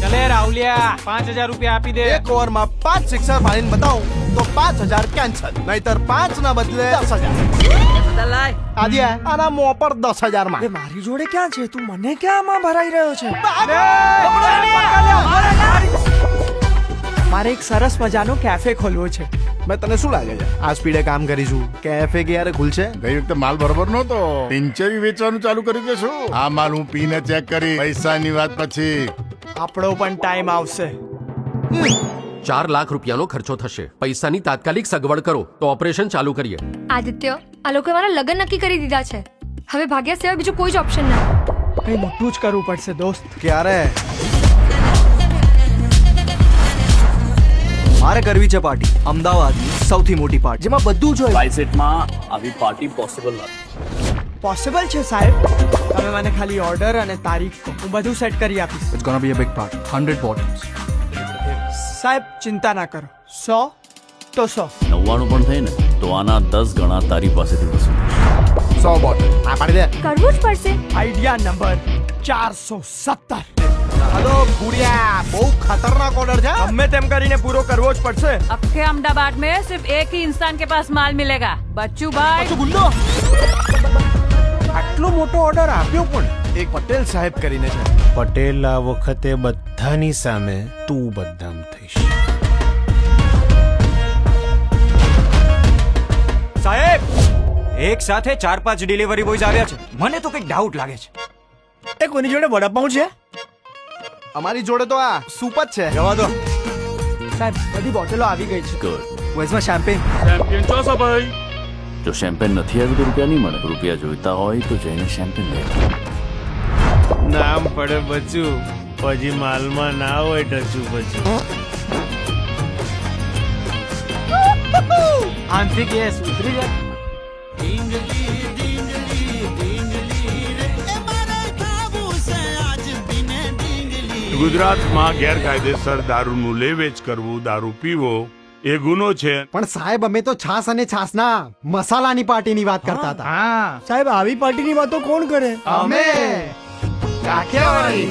ચલે રાહુલિયા 5000 રૂપિયા આપી દે. એક ઓવરમાં 5 સિક્સર મારીને બતાવું તો 5000 કેન્સલ, નહીતર 5 ના બદલે 10000. આદિયા આના મોં પર 10000 માં. મારી જોડે ક્યાં છે? તું મને ક્યાં આમાં ભરાઈ રહ્યો છે? મારે એક સરસ મજાનો કેફે ખોલવો છે. મેં તને શું લાગે છે આ સ્પીડે કામ કરીશું? કેફે ક્યારે ખુલશે? ગઈ વખતે માલ બરોબર નહોતો, પિંચરી વેચવાનું ચાલુ કરી દેશું. આ માલ હું પીને ચેક કરી, પૈસાની વાત પછી. આપણો પણ ટાઈમ આવશે. 4 લાખ રૂપિયાનો ખર્ચો થશે. પૈસાની તાત્કાલિક સગવડ કરો તો ઓપરેશન ચાલુ કરીએ. આદિત્ય, આ લોકો મારા લગ્ન નક્કી કરી દીધા છે. હવે ભાગ્યા સિવાય બીજું કોઈ જ ઓપ્શન નથી. કઈ મોટું જ કરવું પડશે દોસ્ત. ક્યારે? મારે કરવી છે પાર્ટી, અમદાવાદની સૌથી મોટી પાર્ટી, જેમાં બધું જ હોય. બાયસેટમાં આવી પાર્ટી પોસિબલ નથી. પોસિબલ છે સાહેબ. તમે મને ખાલી ઓર્ડર અને તારીખ કહો, હું બધું સેટ કરી આપીશ. It's gonna be a big party, 100 bottles. સાહેબ ચિંતા ના કરો, 100 તો 100. 99 પણ થઈ ને તો આના 10 ગણા તારી પાસેથી વસૂલ. 100 બોટલ આ પાડી દે. કરવું જ પડશે. Idea number 417. હલો ગુડિયા, બહુ ખતરનાક ઓર્ડર છે. ગમે તેમ કરીને પૂરો કરવો જ પડશે. अक्खे अहमदाबाद में सिर्फ एक ही इंसान के पास माल मिलेगा, बच्चू भाई. ગુંડો આટલો મોટો ઓર્ડર આપ્યો પણ એક પટેલ સાહેબ કરીને છે. પટેલ આ વખતે બધાની સામે તું બદનામ થઈશ. સાહેબ, એક સાથે 4-5 ડિલિવરી બોયઝ આવ્યા છે. મને તો કંઈક ડાઉટ લાગે છે. એ કોની જોડે વડાપાઉં છે? અમારી જોડે તો આ સૂપ જ છે. જવા દો. સાહેબ બધી બોટલો આવી ગઈ છે. ગુડ. વોઇસમાં શેમ્પેન. જો શેમ્પેન નથી આવ્યું તો રૂપિયા નહીં મળે. રૂપિયા જોઈતા હોય તો જઈને શેમ્પેન લે. નામ પડે બચ્ચું, પછી માલમાં ના હોય ટચું બચ્ચું. આંતરિક ગેસ ઉતરી જાય. ગુજરાતમાં ગેરકાયદેસર દારૂનું લે વેચ કરવું, દારૂ પીવો એ ગુનો છે. પણ સાહેબ અમે તો છાસ અને છાસના મસાલાની પાર્ટીની વાત કરતા હતા. હા સાહેબ આવી પાર્ટીની વાતો કોણ કરે? અમે કાઠિયાવાડી.